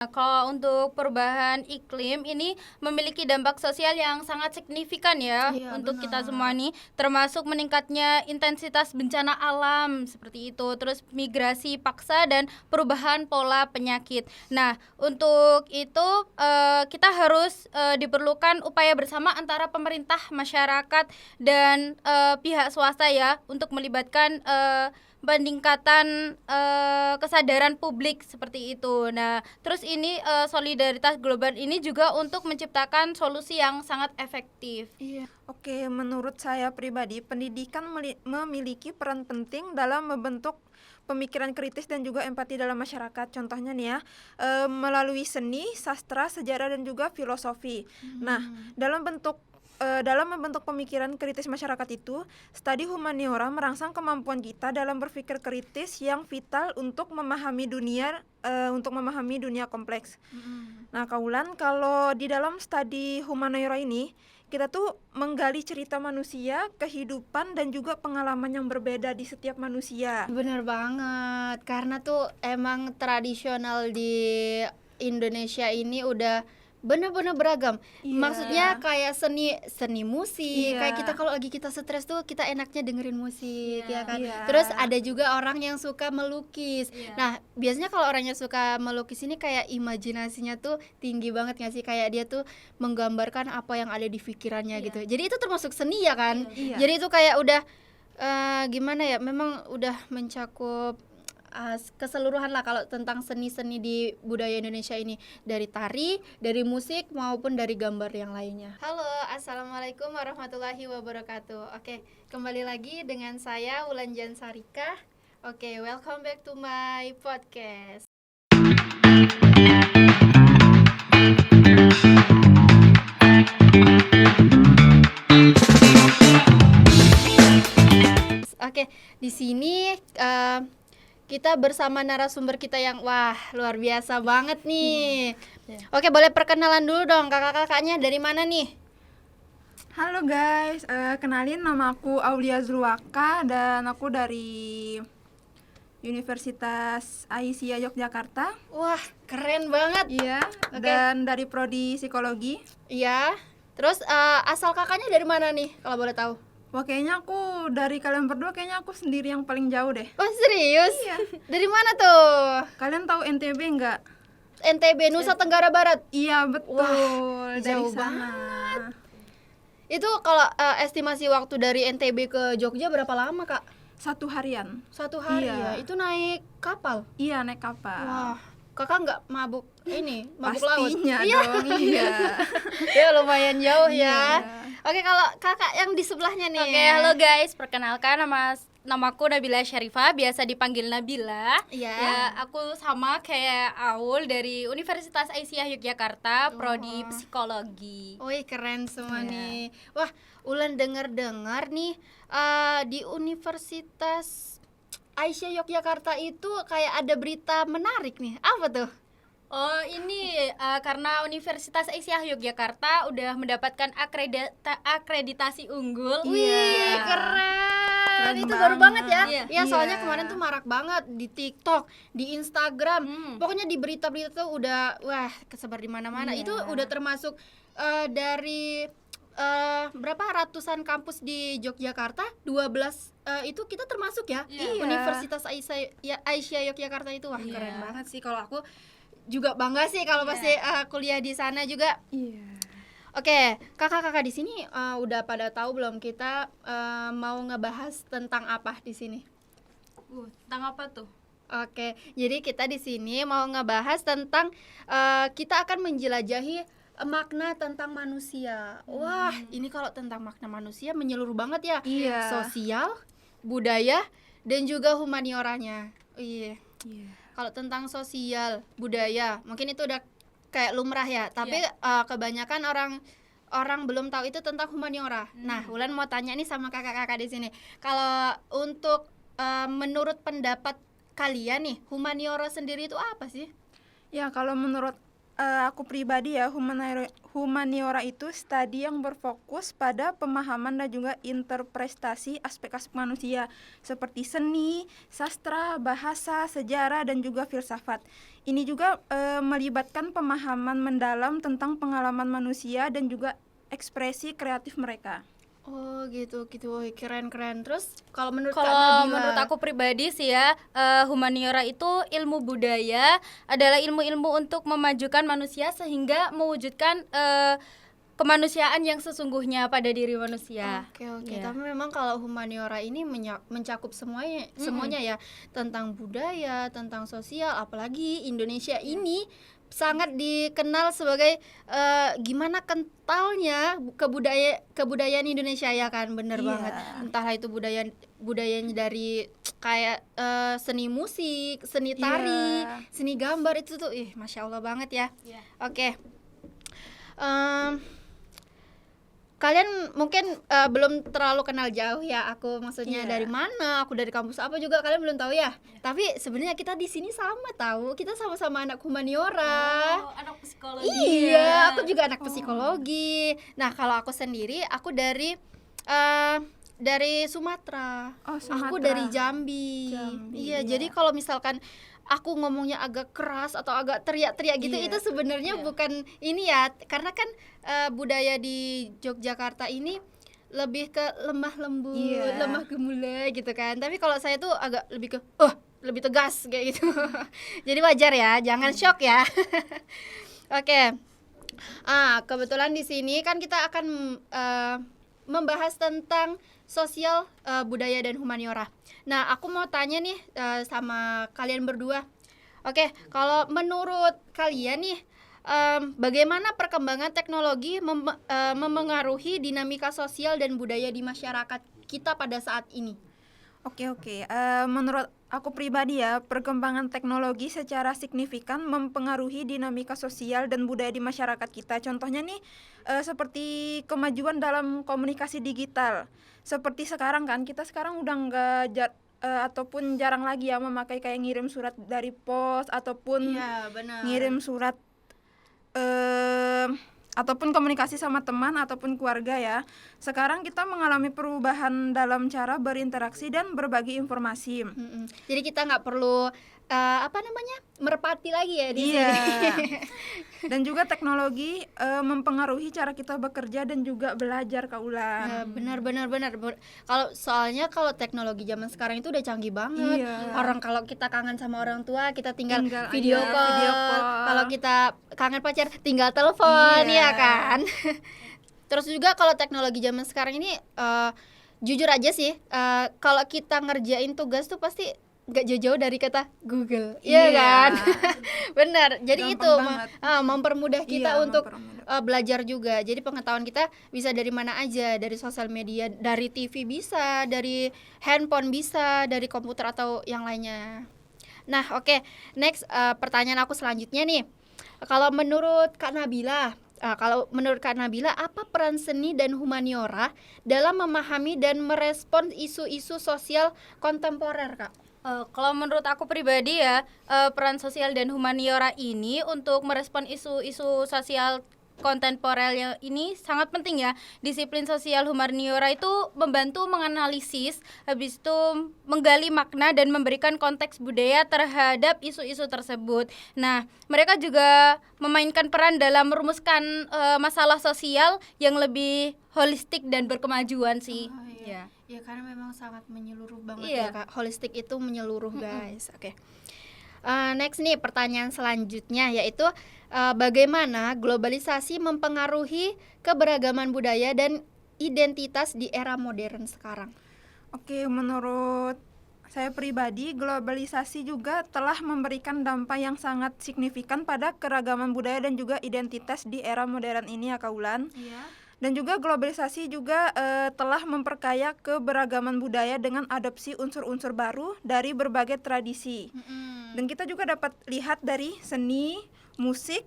Kalau untuk perubahan iklim ini memiliki dampak sosial yang sangat signifikan ya Iya, untuk kita benar. semua nih, termasuk meningkatnya intensitas bencana alam seperti itu, terus migrasi paksa dan perubahan pola penyakit. Nah, untuk itu kita harus diperlukan upaya bersama antara pemerintah, masyarakat dan pihak swasta ya untuk melibatkan peningkatan kesadaran publik seperti itu. Nah, terus ini solidaritas global ini juga untuk menciptakan solusi yang sangat efektif. Iya. Oke, menurut saya pribadi, pendidikan memiliki peran penting dalam membentuk pemikiran kritis dan juga empati dalam masyarakat. Contohnya nih ya, melalui seni, sastra, sejarah dan juga filosofi. Nah, dalam membentuk pemikiran kritis masyarakat itu, studi humaniora merangsang kemampuan kita dalam berpikir kritis yang vital untuk memahami dunia kompleks. Nah, Kaulan, kalau di dalam studi humaniora ini, kita tuh menggali cerita manusia, kehidupan dan juga pengalaman yang berbeda di setiap manusia. Bener banget, karena tuh emang tradisional di Indonesia ini udah bener-bener beragam. Iya. Maksudnya kayak seni musik, Iya. kayak kita kalau lagi kita stres tuh kita enaknya dengerin musik, Iya. ya kan. Iya. Terus ada juga orang yang suka melukis. Iya. Nah, biasanya kalau orang yang suka melukis ini kayak imajinasinya tuh tinggi banget nggak sih? Kayak dia tuh menggambarkan apa yang ada di pikirannya Iya. gitu. Jadi itu termasuk seni ya kan? Iya. Jadi itu kayak udah gimana ya, memang udah mencakup keseluruhan lah kalau tentang seni-seni di budaya Indonesia ini, dari tari, dari musik maupun dari gambar yang lainnya. Halo, assalamualaikum warahmatullahi wabarakatuh. Oke, kembali lagi dengan saya Wulan Jansarika. Oke, welcome back to my podcast. Oke, di sini kita bersama narasumber kita yang wah luar biasa banget nih. Oke, boleh perkenalan dulu dong kakak-kakaknya, dari mana nih? Halo guys, kenalin, nama aku Aulia Zulwaka dan aku dari Universitas Aisyah Yogyakarta. Wah, keren banget. Iya, Oke. dan dari prodi psikologi. Iya. Terus asal kakaknya dari mana nih kalau boleh tahu? Wah, kayaknya aku dari kalian berdua, kayaknya aku sendiri yang paling jauh deh. Oh, serius? Iya. Dari mana tuh? Kalian tahu NTB nggak? NTB, Nusa Tenggara Barat. Iya, betul. Wah, dari jauh sana. Itu kalau estimasi waktu dari NTB ke Jogja berapa lama, Kak? 1 harian. 1 hari Iya. ya. Itu naik kapal. Iya, naik kapal. Wah, kakak nggak mabuk mabuk laut? Pastinya Iya. dong. Iya. Ya lumayan jauh ya. Iya. Oke, kalau kakak yang di sebelahnya nih. Oke, halo guys, perkenalkan namaku Nabila Syarifah, biasa dipanggil Nabila. Iya. Ya, aku sama kayak Aul dari Universitas Aisyah Yogyakarta, prodi psikologi. Wih, keren semua Iya. nih. Wah, Ulan dengar nih di Universitas Aisyah Yogyakarta itu kayak ada berita menarik nih. Apa tuh? Oh, ini karena Universitas Aisyah Yogyakarta udah mendapatkan akreditasi unggul. Wih, keren. Itu Keren baru banget ya. banget. Iya, soalnya Iya. kemarin tuh marak banget di TikTok, di Instagram. Pokoknya di berita-berita tuh udah wah, kesebar di mana-mana. Iya. Itu udah termasuk dari berapa ratusan kampus di Yogyakarta, 12 itu kita termasuk ya. Iya. Universitas Aisyah Yogyakarta itu wah Iya. keren banget sih. Kalau aku juga bangga sih kalau pasti kuliah di sana juga. Iya. Oke, kakak-kakak di sini udah pada tahu belum kita mau ngebahas tentang apa di sini? Tentang apa tuh? Oke, jadi kita di sini mau ngebahas tentang kita akan menjelajahi makna tentang manusia. Wah, ini kalau tentang makna manusia menyeluruh banget ya. Iya. Sosial, budaya, dan juga humanioranya. Iya. Iya. Kalau tentang sosial, budaya, mungkin itu udah kayak lumrah ya. Tapi kebanyakan orang belum tahu itu tentang humaniora. Nah, Wulan mau tanya nih sama kakak-kakak di sini. Kalau untuk menurut pendapat kalian nih, humaniora sendiri itu apa sih? Ya, kalau menurut aku pribadi ya, humaniora itu studi yang berfokus pada pemahaman dan juga interpretasi aspek-aspek manusia seperti seni, sastra, bahasa, sejarah dan juga filsafat. Ini juga melibatkan pemahaman mendalam tentang pengalaman manusia dan juga ekspresi kreatif mereka. Oh gitu gitu. Wih, keren. Terus kalau menurut Kak Kalau Nabila? menurut aku pribadi sih ya, humaniora itu ilmu budaya adalah ilmu-ilmu untuk memajukan manusia sehingga mewujudkan kemanusiaan yang sesungguhnya pada diri manusia. Oke. Iya. Tapi memang kalau humaniora ini mencakup semuanya ya, tentang budaya, tentang sosial, apalagi Indonesia ini sangat dikenal sebagai gimana kentalnya kebudayaan Indonesia ya kan, bener Iya. banget. Entahlah itu budayanya dari kayak seni musik, seni tari, Iya. seni gambar, itu tuh masya Allah banget ya. Iya. Oke. Em, Kalian mungkin belum terlalu kenal jauh ya aku, maksudnya Iya. dari mana, aku dari kampus apa juga kalian belum tahu ya. Tapi sebenarnya kita di sini sama tahu, kita sama-sama anak humaniora. Oh, anak psikologi. Iya, aku juga anak psikologi. Nah, kalau aku sendiri, aku dari Sumatera. Oh, Aku Sumatera. dari Jambi. Jambi, Iya, iya. jadi kalau misalkan aku ngomongnya agak keras atau agak teriak-teriak gitu, Iya. itu sebenarnya bukan ini ya, karena kan budaya di Yogyakarta ini lebih ke lemah lembut, Iya. lemah gemulai gitu kan. Tapi kalau saya tuh agak lebih ke lebih tegas kayak gitu. Jadi wajar ya, jangan shock ya. Oke. Kebetulan di sini kan kita akan membahas tentang sosial, budaya dan humaniora. Nah, aku mau tanya nih sama kalian berdua. Oke, kalau menurut kalian nih, bagaimana perkembangan teknologi memengaruhi dinamika sosial dan budaya di masyarakat kita pada saat ini? Oke. Menurut aku pribadi ya, perkembangan teknologi secara signifikan mempengaruhi dinamika sosial dan budaya di masyarakat kita. Contohnya nih, seperti kemajuan dalam komunikasi digital. Seperti sekarang kan, kita sekarang udah ataupun jarang lagi ya memakai kayak ngirim surat dari pos ataupun Iya, benar. ngirim surat ataupun komunikasi sama teman ataupun keluarga ya. Sekarang kita mengalami perubahan dalam cara berinteraksi dan berbagi informasi. Jadi kita nggak perlu merpati lagi ya di Iya. sini. Dan juga teknologi mempengaruhi cara kita bekerja dan juga belajar, Kak Ulan. Benar. Kalau teknologi zaman sekarang itu udah canggih banget. Iya. Orang kalau kita kangen sama orang tua, kita tinggal Tinggal video aja, call. video call. Kalau kita kangen pacar, tinggal telepon, Iya. ya kan? Terus juga kalau teknologi zaman sekarang ini, jujur aja sih, kalau kita ngerjain tugas tuh pasti gak jauh-jauh dari kata Google, iya kan? Benar. Jadi Gampang itu banget. mempermudah kita Iya, untuk mempermudah. belajar juga. Jadi pengetahuan kita bisa dari mana aja, dari sosial media, dari TV bisa, dari handphone bisa, dari komputer atau yang lainnya. Nah, oke. Next, pertanyaan aku selanjutnya nih. Kalau menurut Kak Nabila, apa peran seni dan humaniora dalam memahami dan merespons isu-isu sosial kontemporer, Kak? Kalau menurut aku pribadi ya, peran sosial dan humaniora ini untuk merespon isu-isu sosial kontemporer ini sangat penting ya. Disiplin sosial humaniora itu membantu menganalisis, habis itu menggali makna dan memberikan konteks budaya terhadap isu-isu tersebut. Nah, mereka juga memainkan peran dalam merumuskan masalah sosial yang lebih holistik dan berkemajuan sih. Ya. Ya karena memang sangat menyeluruh banget Iya. ya, Kak. Holistik itu menyeluruh, guys. Oke. Next nih, pertanyaan selanjutnya yaitu bagaimana globalisasi mempengaruhi keberagaman budaya dan identitas di era modern sekarang? Oke, menurut saya pribadi, globalisasi juga telah memberikan dampak yang sangat signifikan pada keragaman budaya dan juga identitas di era modern ini ya, Kak Ulan. Iya. Dan juga globalisasi juga telah memperkaya keberagaman budaya dengan adopsi unsur-unsur baru dari berbagai tradisi. Dan kita juga dapat lihat dari seni, musik,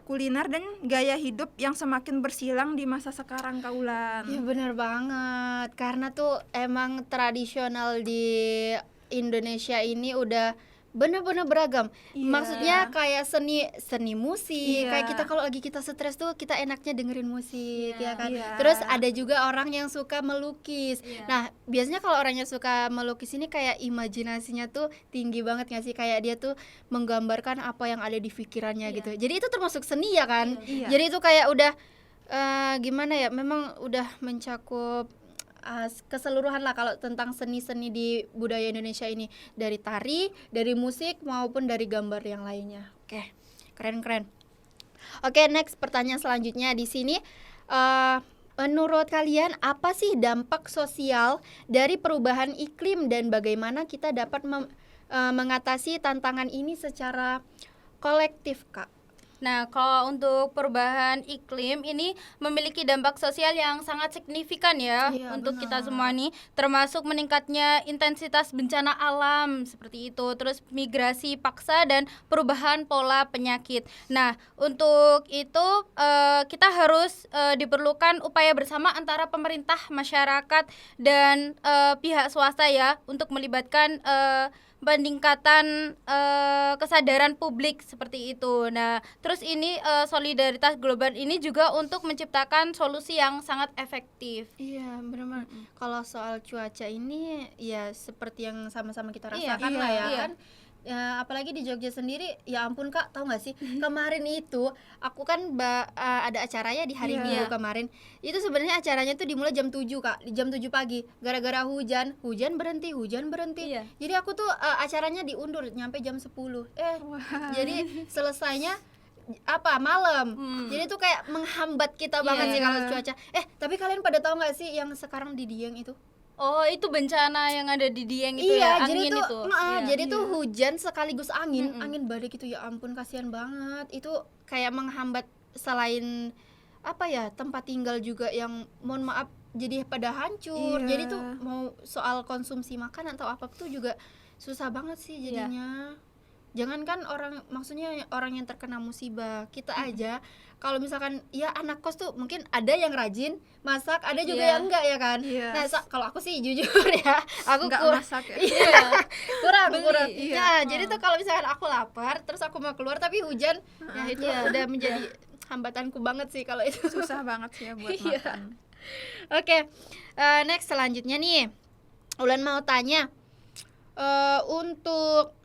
kuliner, dan gaya hidup yang semakin bersilang di masa sekarang, Kak Ulan. Ya benar banget, karena tuh emang tradisional di Indonesia ini udah bener-bener beragam. Iya. Maksudnya kayak seni musik, Iya. kayak kita kalau lagi kita stres tuh kita enaknya dengerin musik, ya kan. Iya. Terus ada juga orang yang suka melukis. Iya. Nah, biasanya kalau orang yang suka melukis ini kayak imajinasinya tuh tinggi banget nggak sih? Kayak dia tuh menggambarkan apa yang ada di pikirannya Iya. gitu. Jadi itu termasuk seni ya kan? Iya. Jadi itu kayak udah gimana ya? Memang udah mencakup keseluruhan lah kalau tentang seni-seni di budaya Indonesia ini, dari tari, dari musik maupun dari gambar yang lainnya. Oke, keren. Oke, next pertanyaan selanjutnya di sini, menurut kalian apa sih dampak sosial dari perubahan iklim dan bagaimana kita dapat mengatasi tantangan ini secara kolektif, Kak? Nah, kalau untuk perubahan iklim ini memiliki dampak sosial yang sangat signifikan ya Iya, untuk benar. kita semua nih, termasuk meningkatnya intensitas bencana alam seperti itu, terus migrasi paksa dan perubahan pola penyakit. Nah, untuk itu kita harus diperlukan upaya bersama antara pemerintah, masyarakat dan pihak swasta ya untuk melibatkan peningkatan kesadaran publik seperti itu. Nah, terus ini solidaritas global ini juga untuk menciptakan solusi yang sangat efektif. Iya, benar-benar. Kalau soal cuaca ini ya seperti yang sama-sama kita Iya, rasakan lah ya iya. kan. Ya, apalagi di Jogja sendiri, ya ampun Kak, tahu nggak sih kemarin itu aku kan ada acara ya di hari Iya. Minggu kemarin. Itu sebenarnya acaranya tuh dimulai jam 7 Kak, jam 7 pagi. Gara-gara hujan berhenti. Iya. Jadi aku tuh acaranya diundur nyampe jam 10. Jadi selesainya malam. Jadi tuh kayak menghambat kita banget sih Iya. kalau cuaca. Tapi kalian pada tahu nggak sih yang sekarang di Dieng itu? Oh, itu bencana yang ada di Dieng itu Iya, ya, jadi angin tuh itu. Iya. jadi tuh hujan sekaligus angin balik itu, ya ampun kasihan banget. Itu kayak menghambat selain tempat tinggal juga yang mohon maaf jadi pada hancur. Iya. Jadi tuh mau soal konsumsi makan atau apa tuh juga susah banget sih jadinya. Jangankan maksudnya orang yang terkena musibah, kita aja kalau misalkan ya anak kos tuh mungkin ada yang rajin masak, ada juga Iya. yang enggak ya kan. Iya. Nah, kalau aku sih jujur ya, aku Nggak kurang masak ya. Iya, kurang. Iya. Nah, jadi tuh kalau misalkan aku lapar terus aku mau keluar tapi hujan, ya itu udah menjadi hambatanku banget sih kalau itu. Susah banget sih ya buat Iya. makan. Oke, next selanjutnya nih, Ulan mau tanya untuk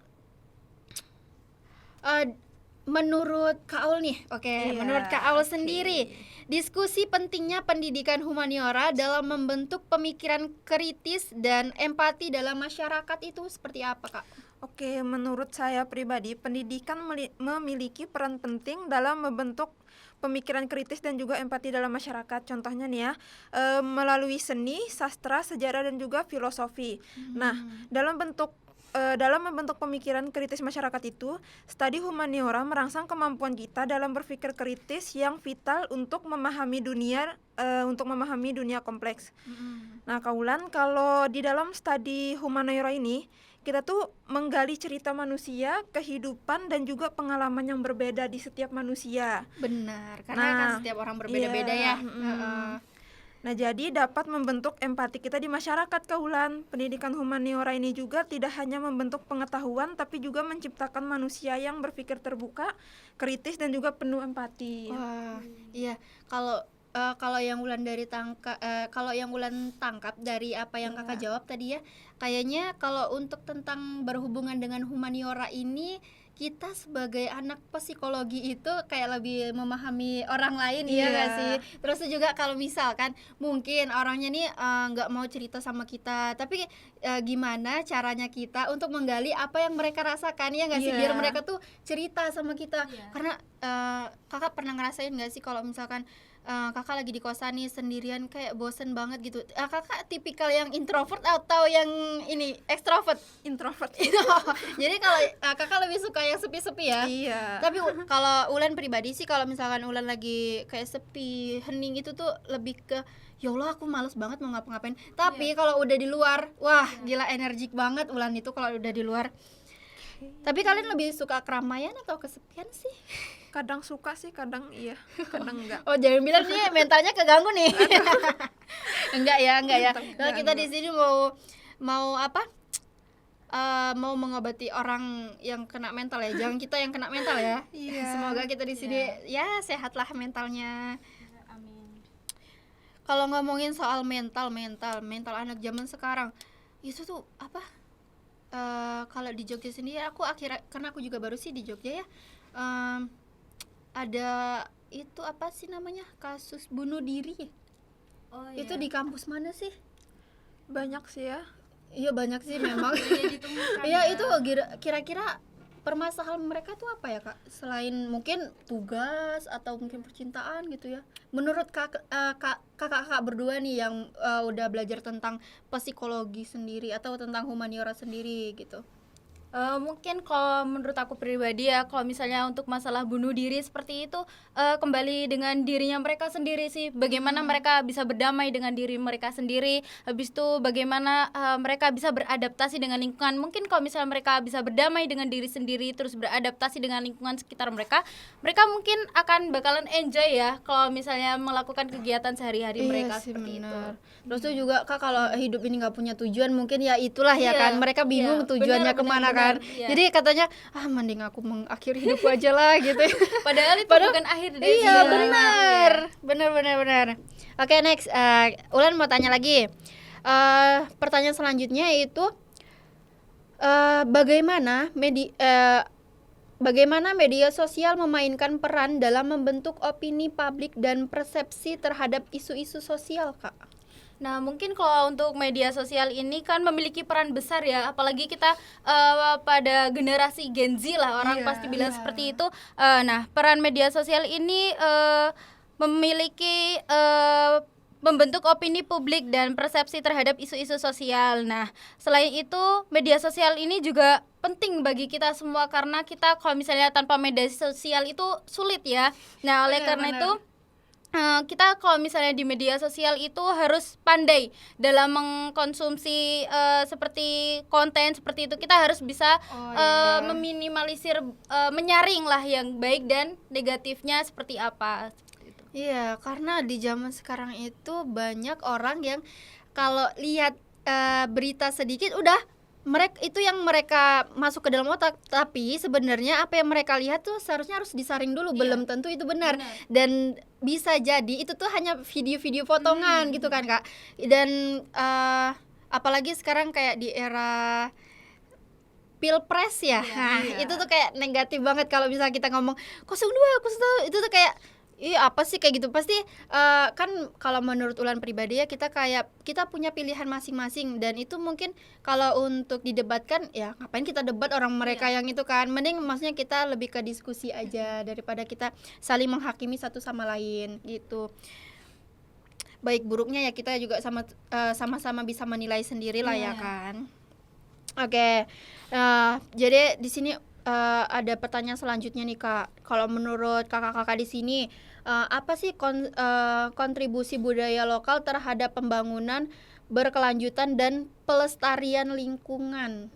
menurut Kak Aul nih, Iya, menurut Kak Aul oke. sendiri, diskusi pentingnya pendidikan humaniora dalam membentuk pemikiran kritis dan empati dalam masyarakat itu seperti apa, Kak? Oke, menurut saya pribadi, pendidikan memiliki peran penting dalam membentuk pemikiran kritis dan juga empati dalam masyarakat. Contohnya nih ya, melalui seni, sastra, sejarah dan juga filosofi. Nah, dalam membentuk pemikiran kritis masyarakat itu, studi humaniora merangsang kemampuan kita dalam berpikir kritis yang vital untuk memahami dunia kompleks. Nah, Kaulan, kalau di dalam studi humaniora ini, kita tuh menggali cerita manusia, kehidupan dan juga pengalaman yang berbeda di setiap manusia. Benar, karena Nah, kan setiap orang berbeda-beda iya, ya. Nah, jadi dapat membentuk empati kita di masyarakat, Kaulan. Pendidikan humaniora ini juga tidak hanya membentuk pengetahuan, tapi juga menciptakan manusia yang berpikir terbuka, kritis dan juga penuh empati. Wah, iya. Kalau yang Ulan tangkap dari apa yang Kakak jawab tadi ya, kayaknya kalau untuk tentang berhubungan dengan humaniora ini, kita sebagai anak psikologi itu kayak lebih memahami orang lain, iya Iya. gak sih? Terus juga kalau misalkan mungkin orangnya nih nggak mau cerita sama kita, tapi gimana caranya kita untuk menggali apa yang mereka rasakan, ya nggak sih? Iya. Biar mereka tuh cerita sama kita. Karena Kakak pernah ngerasain nggak sih kalau misalkan Kakak lagi di kosan nih sendirian kayak bosen banget gitu, Kakak tipikal yang introvert atau yang ini ekstrovert? Introvert. Jadi kalau Kakak lebih suka yang sepi-sepi ya. Iya. Tapi kalau Ulan pribadi sih, kalau misalkan Ulan lagi kayak sepi, hening itu tuh lebih ke ya Allah aku males banget mau ngapa-ngapain. Tapi kalau udah di luar, wah gila energik banget Ulan itu kalau udah di luar. Tapi kalian lebih suka keramaian atau kesepian sih? Kadang suka sih, kadang iya, kadang enggak. Oh, jangan bilang nih mentalnya keganggu nih. Enggak ya. Mental Kalau kita keganggu. di sini mau apa? mau mengobati orang yang kena mental ya, jangan kita yang kena mental ya. Iya. Semoga kita di sini ya sehatlah mentalnya. Amin. Kalau ngomongin soal mental anak zaman sekarang itu tuh apa? Kalau di Jogja sendiri karena aku juga baru sih di Jogja ya, ada itu apa sih namanya, kasus bunuh diri. Oh, Itu di kampus mana sih? Banyak sih ya. Iya banyak sih memang. ditemukan. Iya itu kira-kira permasalahan mereka tuh apa ya Kak? Selain mungkin tugas atau mungkin percintaan gitu ya. Menurut kakak berdua nih yang udah belajar tentang psikologi sendiri atau tentang humaniora sendiri gitu. Mungkin kalau menurut aku pribadi ya, kalau misalnya untuk masalah bunuh diri seperti itu, kembali dengan dirinya mereka sendiri sih, bagaimana mereka bisa berdamai dengan diri mereka sendiri, habis itu bagaimana mereka bisa beradaptasi dengan lingkungan. Mungkin kalau misalnya mereka bisa berdamai dengan diri sendiri terus beradaptasi dengan lingkungan sekitar mereka mungkin akan bakalan enjoy ya kalau misalnya melakukan kegiatan sehari-hari mereka sih, seperti benar. itu. Terus tuh juga Kak kalau hidup ini nggak punya tujuan mungkin ya itulah ya Iya, kan, mereka bingung iya, tujuannya benar, kemana benar, kan. iya. Jadi katanya mending aku mengakhiri hidupku aja lah gitu. Padahal itu bukan akhir dari Iya segalanya. benar. Oke next, Ulan mau tanya lagi. Pertanyaan selanjutnya yaitu bagaimana media sosial memainkan peran dalam membentuk opini publik dan persepsi terhadap isu-isu sosial Kak? Nah, mungkin kalau untuk media sosial ini kan memiliki peran besar ya, apalagi kita pada generasi Gen Z lah, orang pasti bilang seperti itu. Nah, peran media sosial ini memiliki membentuk opini publik dan persepsi terhadap isu-isu sosial. Nah, selain itu media sosial ini juga penting bagi kita semua karena kita kalau misalnya tanpa media sosial itu sulit ya. Nah, oleh karena itu kita kalau misalnya di media sosial itu harus pandai dalam mengkonsumsi seperti konten seperti itu. Kita harus bisa meminimalisir, menyaring lah yang baik dan negatifnya seperti apa. Iya, karena di zaman sekarang itu banyak orang yang kalau lihat berita sedikit udah mereka masuk ke dalam otak, tapi sebenarnya apa yang mereka lihat tuh seharusnya harus disaring dulu, belum tentu itu benar. Dan bisa jadi itu tuh hanya video-video potongan gitu kan Kak. Dan apalagi sekarang kayak di era pilpres ya, itu tuh kayak negatif banget kalau misalnya kita ngomong 02, 01, itu tuh kayak apa sih kayak gitu. Pasti kan kalau menurut Ulan pribadi ya kita punya pilihan masing-masing, dan itu mungkin kalau untuk didebatkan ya ngapain kita debat orang mereka yang itu kan, mending maksudnya kita lebih ke diskusi aja daripada kita saling menghakimi satu sama lain gitu. Baik buruknya ya kita juga sama-sama bisa menilai sendiri lah ya kan. Oke. Jadi di sini ada pertanyaan selanjutnya nih Kak. Kalau menurut kakak-kakak di sini apa sih kontribusi budaya lokal terhadap pembangunan berkelanjutan dan pelestarian lingkungan?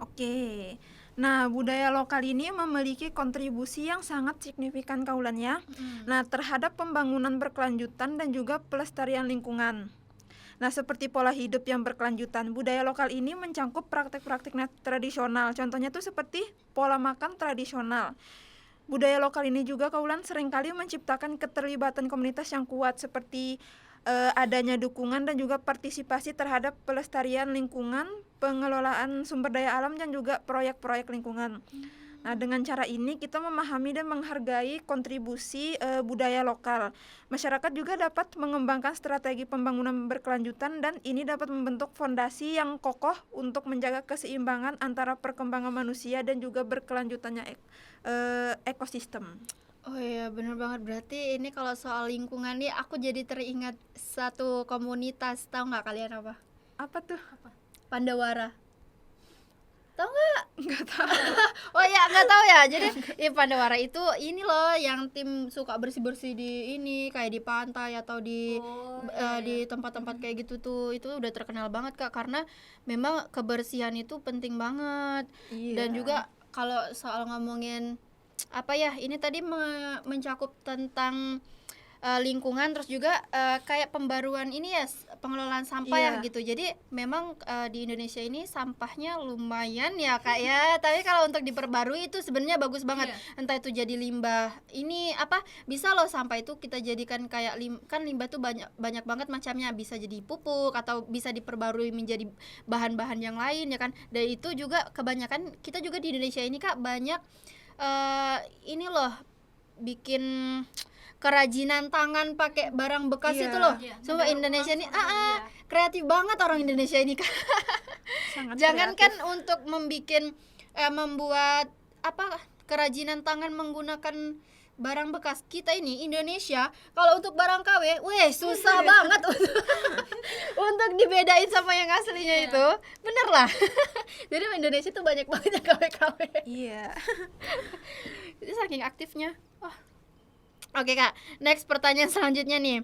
Oke. Nah, budaya lokal ini memiliki kontribusi yang sangat signifikan Kaulan ya. Nah, terhadap pembangunan berkelanjutan dan juga pelestarian lingkungan. Nah, seperti pola hidup yang berkelanjutan, budaya lokal ini mencangkup praktek-praktek tradisional. Contohnya tuh seperti pola makan tradisional. Budaya lokal ini juga Kaulan seringkali menciptakan keterlibatan komunitas yang kuat seperti adanya dukungan dan juga partisipasi terhadap pelestarian lingkungan, pengelolaan sumber daya alam dan juga proyek-proyek lingkungan. Nah, dengan cara ini kita memahami dan menghargai kontribusi budaya lokal. Masyarakat juga dapat mengembangkan strategi pembangunan berkelanjutan dan ini dapat membentuk fondasi yang kokoh untuk menjaga keseimbangan antara perkembangan manusia dan juga berkelanjutannya ekosistem. Oh iya benar banget, berarti ini kalau soal lingkungan nih aku jadi teringat satu komunitas, tahu nggak kalian apa? Apa tuh? Pandawara. Tahu nggak? Nggak tahu. Oh ya nggak tahu ya. Jadi Pandawara itu ini loh yang tim suka bersih-bersih di ini kayak di pantai atau di tempat-tempat kayak gitu tuh. Itu udah terkenal banget Kak karena memang kebersihan itu penting banget. Dan juga kalau soal ngomongin apa ya, ini tadi mencakup tentang lingkungan, terus juga kayak pembaruan ini ya, pengelolaan sampah ya Iya. gitu. Jadi memang di Indonesia ini sampahnya lumayan ya Kak ya. Tapi kalau untuk diperbarui itu sebenarnya bagus banget. Entah itu jadi limbah, ini apa, bisa loh sampah itu kita jadikan kayak kan limbah tuh banyak banyak banget macamnya, bisa jadi pupuk atau bisa diperbarui menjadi bahan-bahan yang lain ya kan. Dan itu juga kebanyakan kita juga di Indonesia ini Kak banyak ini loh, bikin kerajinan tangan pakai barang bekas Iya. itu loh. Iya, Coba mendaur Indonesia ulang ini sama dia. kreatif banget orang Indonesia ini Kak. Sangat Jangankan kreatif. untuk membuat apa, kerajinan tangan menggunakan barang bekas, kita ini Indonesia kalau untuk barang KW, susah banget untuk dibedain sama yang aslinya itu. Bener lah. Jadi Indonesia tuh banyak banget yang KW-KW. Iya. Itu saking aktifnya. Oke Kak, next pertanyaan selanjutnya nih.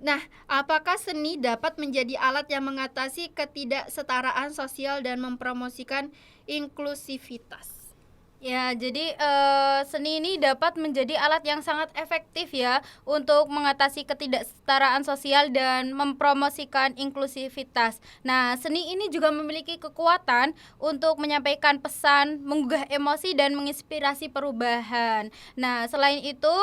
Nah, apakah seni dapat menjadi alat yang mengatasi ketidaksetaraan sosial dan mempromosikan inklusivitas? Ya, jadi seni ini dapat menjadi alat yang sangat efektif ya untuk mengatasi ketidaksetaraan sosial dan mempromosikan inklusivitas. Nah, seni ini juga memiliki kekuatan untuk menyampaikan pesan, menggugah emosi dan menginspirasi perubahan. Nah, selain itu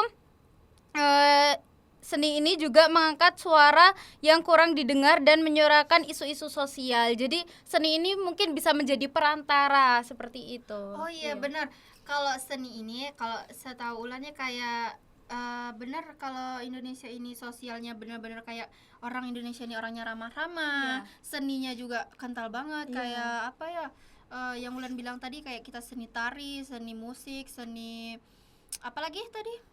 seni ini juga mengangkat suara yang kurang didengar dan menyuarakan isu-isu sosial. Jadi seni ini mungkin bisa menjadi perantara seperti itu. Oh iya benar. Kalau seni ini, kalau setahu Ulannya kayak benar, kalau Indonesia ini sosialnya benar-benar kayak orang Indonesia ini orangnya ramah-ramah. Seninya juga kental banget, kayak apa ya, yang Ulan bilang tadi, kayak kita seni tari, seni musik, seni apalagi tadi?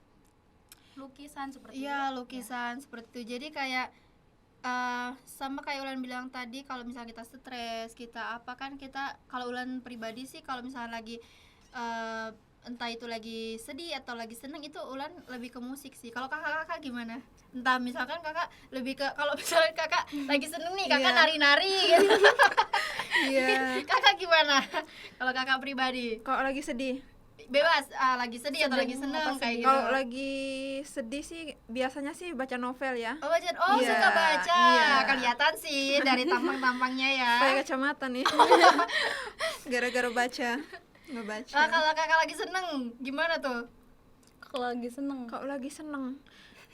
Lukisan seperti Iya, lukisan seperti itu. Jadi kayak sama kayak Ulan bilang tadi, kalau misalnya kita stres, kita apa kan, kita kalau Ulan pribadi sih kalau misalnya lagi entah itu lagi sedih atau lagi seneng, itu Ulan lebih ke musik sih. Kalau kakak gimana? Entah misalkan kakak lebih ke, kalau misalnya kakak lagi seneng nih, kakak Iya. nari-nari gitu. Iya. Kakak gimana? Kalau kakak pribadi Kalau lagi sedih. bebas, lagi sedih atau lagi seneng kayak gitu. Kalau lagi sedih sih biasanya sih baca novel ya. Oh, bacaan. Oh, Iya, suka baca. iya. Kelihatan sih dari tampang-tampangnya ya. Pakai kacamata nih. Gara-gara baca. Ngebaca. Kalau kakak lagi seneng, gimana tuh? kalau lagi seneng. Kalau lagi seneng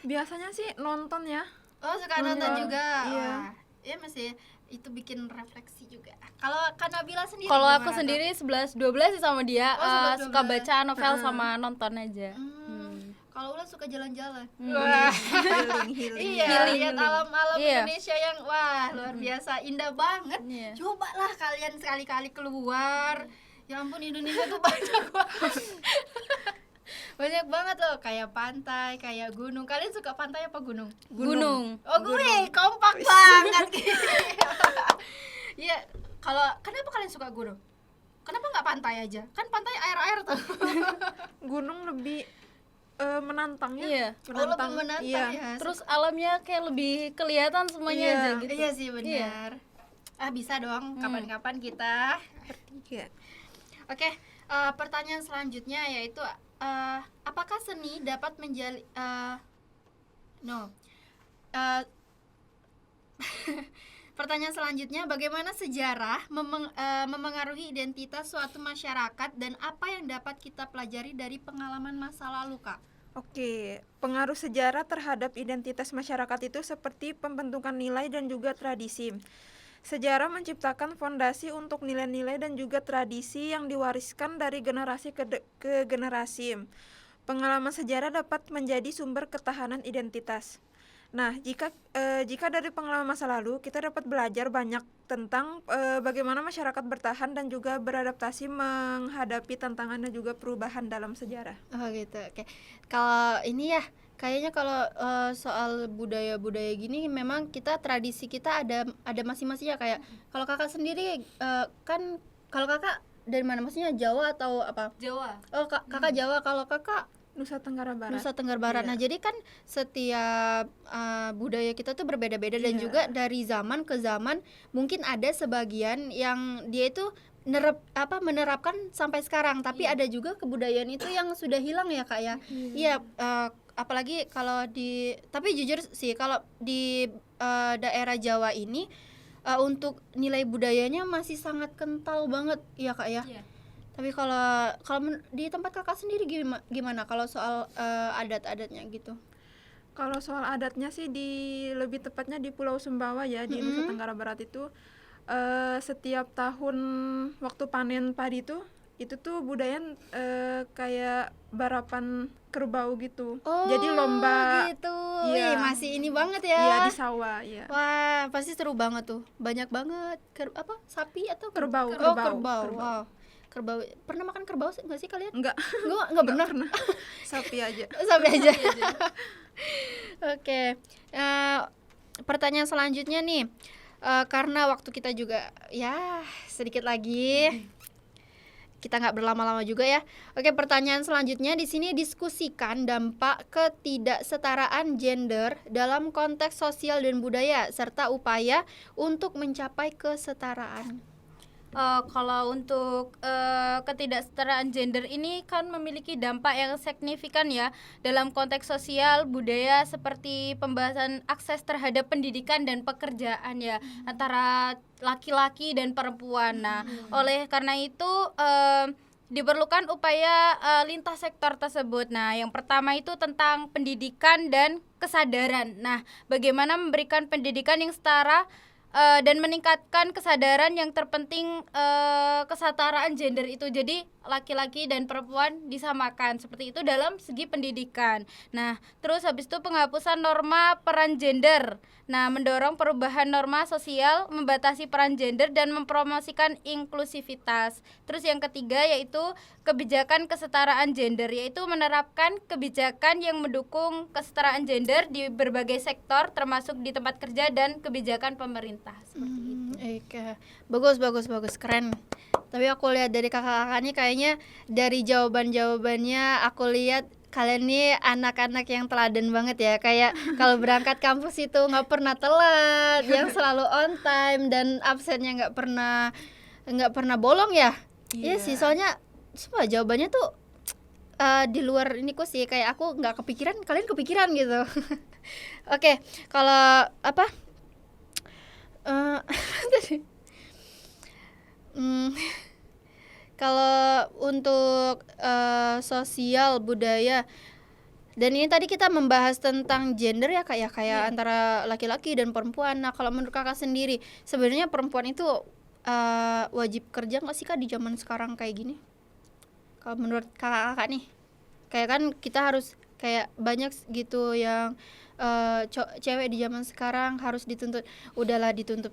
biasanya sih nonton ya. Oh, suka nonton Nonton, juga. iya. Wah, ya masih itu bikin refleksi juga. Kalau Kak Nabila sendiri Kalau gimana aku tuh? sendiri 11-12 sih sama dia, Oh, 11-12. suka baca novel sama nonton aja. Kalau Ulan suka jalan-jalan. Healing. Iya, lihat alam-alam Iya. Indonesia yang wah luar biasa, indah banget. Iya. Cobalah kalian sekali-kali keluar. Ya ampun, Indonesia tuh banyak banget. Banyak banget loh, kayak pantai, kayak gunung. Kalian suka pantai apa gunung? Gunung. Oh, gue kompak banget. Iya, kalau kenapa kalian suka gunung? Kenapa nggak pantai aja? Kan pantai air-air tuh. Gunung lebih menantang ya. Iya. Oh, lebih menantang Iya. ya. Terus alamnya kayak lebih kelihatan semuanya Iya. aja gitu. Iya sih benar. Bisa dong kapan-kapan kita. Bertiga. Oke, pertanyaan selanjutnya yaitu apakah seni dapat menjadi pertanyaan selanjutnya, bagaimana sejarah memengaruhi identitas suatu masyarakat dan apa yang dapat kita pelajari dari pengalaman masa lalu, Kak? Oke, pengaruh sejarah terhadap identitas masyarakat itu seperti pembentukan nilai dan juga tradisi. Sejarah menciptakan fondasi untuk nilai-nilai dan juga tradisi yang diwariskan dari generasi ke generasi. Pengalaman sejarah dapat menjadi sumber ketahanan identitas. Nah, jika dari pengalaman masa lalu kita dapat belajar banyak tentang bagaimana masyarakat bertahan dan juga beradaptasi menghadapi tantangan dan juga perubahan dalam sejarah. Oh gitu, oke. Kalau ini ya, kayaknya kalau soal budaya-budaya gini memang kita tradisi kita ada masing-masingnya. Kayak kalau kakak sendiri kan, kalau kakak dari mana, maksudnya Jawa atau apa? Jawa. Oh, kakak Jawa. Kalau kakak Nusa Tenggara Barat. Nusa Tenggara Barat. Iya. Nah, jadi kan setiap budaya kita tuh berbeda-beda dan juga dari zaman ke zaman mungkin ada sebagian yang dia itu menerapkan sampai sekarang, tapi ada juga kebudayaan itu yang sudah hilang ya, Kak ya. Iya, apalagi kalau tapi jujur sih kalau di daerah Jawa ini untuk nilai budayanya masih sangat kental banget ya Kak ya. Iya. Tapi kalau di tempat Kakak sendiri gimana kalau soal adat-adatnya gitu? Kalau soal adatnya sih lebih tepatnya di Pulau Sumbawa ya, di Nusa Tenggara Barat itu setiap tahun waktu panen padi itu tuh budaya kayak barapan kerbau gitu. Oh, jadi lomba gitu. Iya. Wih, masih ini banget ya. Iya, di sawah ya. Wah, pasti seru banget tuh. Banyak banget sapi atau Kerbau. Oh, kerbau. Wow. Kerbau. Pernah makan kerbau nggak sih kalian? Enggak Enggak benar. sapi aja. Sapi aja. Oke. Pertanyaan selanjutnya nih. Karena waktu kita juga ya sedikit lagi. Kita nggak berlama-lama juga ya. Oke, pertanyaan selanjutnya di sini diskusikan dampak ketidaksetaraan gender dalam konteks sosial dan budaya serta upaya untuk mencapai kesetaraan. Kalau untuk ketidaksetaraan gender ini kan memiliki dampak yang signifikan ya dalam konteks sosial budaya seperti pembahasan akses terhadap pendidikan dan pekerjaan ya antara laki-laki dan perempuan. Nah, oleh karena itu diperlukan upaya lintas sektor tersebut. Nah, yang pertama itu tentang pendidikan dan kesadaran. Nah, bagaimana memberikan pendidikan yang setara dan meningkatkan kesadaran yang terpenting kesetaraan gender itu. Jadi laki-laki dan perempuan disamakan seperti itu dalam segi pendidikan. Nah, terus habis itu penghapusan norma peran gender. Nah, mendorong perubahan norma sosial, membatasi peran gender dan mempromosikan inklusivitas. Terus yang ketiga yaitu kebijakan kesetaraan gender, yaitu menerapkan kebijakan yang mendukung kesetaraan gender di berbagai sektor termasuk di tempat kerja dan kebijakan pemerintah seperti itu. Bagus, keren. Tapi aku lihat dari kakak-kakak nih kayaknya dari jawabannya aku lihat kalian nih anak-anak yang teladan banget ya. Kayak kalau berangkat kampus itu nggak pernah telat, yang selalu on time dan absennya nggak pernah bolong ya. Iya sih, soalnya semua jawabannya tuh di luar iniku sih, kayak aku nggak kepikiran, kalian kepikiran gitu. Oke, kalau apa? Kalau untuk sosial budaya dan ini tadi kita membahas tentang gender ya kayak antara laki-laki dan perempuan. Nah, kalau menurut kakak sendiri sebenarnya perempuan itu wajib kerja nggak sih kak di zaman sekarang kayak gini? Kalau menurut kakak nih, kayak kan kita harus kayak banyak gitu yang cewek di zaman sekarang harus dituntut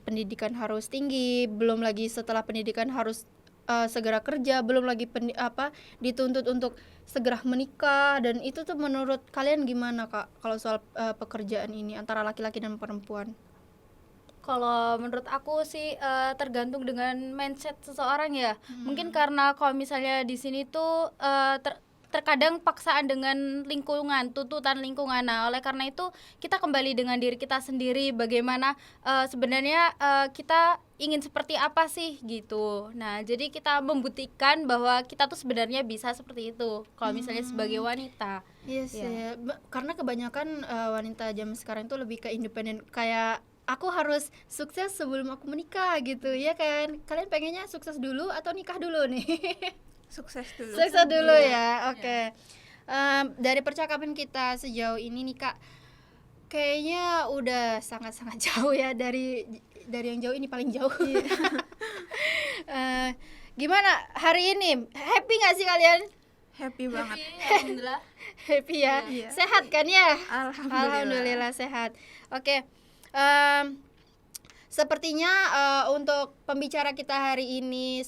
pendidikan harus tinggi, belum lagi setelah pendidikan harus segera kerja, belum lagi dituntut untuk segera menikah. Dan itu tuh menurut kalian gimana kak kalau soal pekerjaan ini antara laki-laki dan perempuan? Kalau menurut aku sih tergantung dengan mindset seseorang ya. Mungkin karena kalau misalnya di sini tuh terkadang paksaan dengan lingkungan, tuntutan lingkungan. Nah, oleh karena itu kita kembali dengan diri kita sendiri, bagaimana sebenarnya kita ingin seperti apa sih gitu. Nah, jadi kita membuktikan bahwa kita tuh sebenarnya bisa seperti itu kalau misalnya sebagai wanita. Yes, ya. Karena kebanyakan wanita zaman sekarang itu lebih ke independen, kayak aku harus sukses sebelum aku menikah gitu ya kan. Kalian pengennya sukses dulu atau nikah dulu nih? Sukses dulu ya. Oke. Dari percakapan kita sejauh ini nih kak, kayaknya udah sangat-sangat jauh ya dari yang jauh ini paling jauh. Gimana hari ini? Happy nggak sih kalian? Happy banget. Alhamdulillah. Happy ya. Iya. Sehat kan ya? Alhamdulillah sehat. Oke. Sepertinya untuk pembicara kita hari ini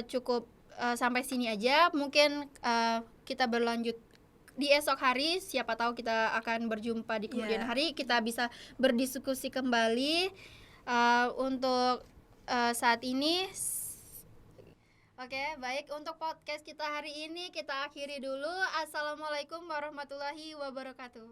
cukup sampai sini aja. Mungkin kita berlanjut di esok hari, siapa tahu kita akan berjumpa di kemudian hari, kita bisa berdiskusi kembali. Untuk saat ini oke, baik, untuk podcast kita hari ini kita akhiri dulu. Assalamualaikum warahmatullahi wabarakatuh.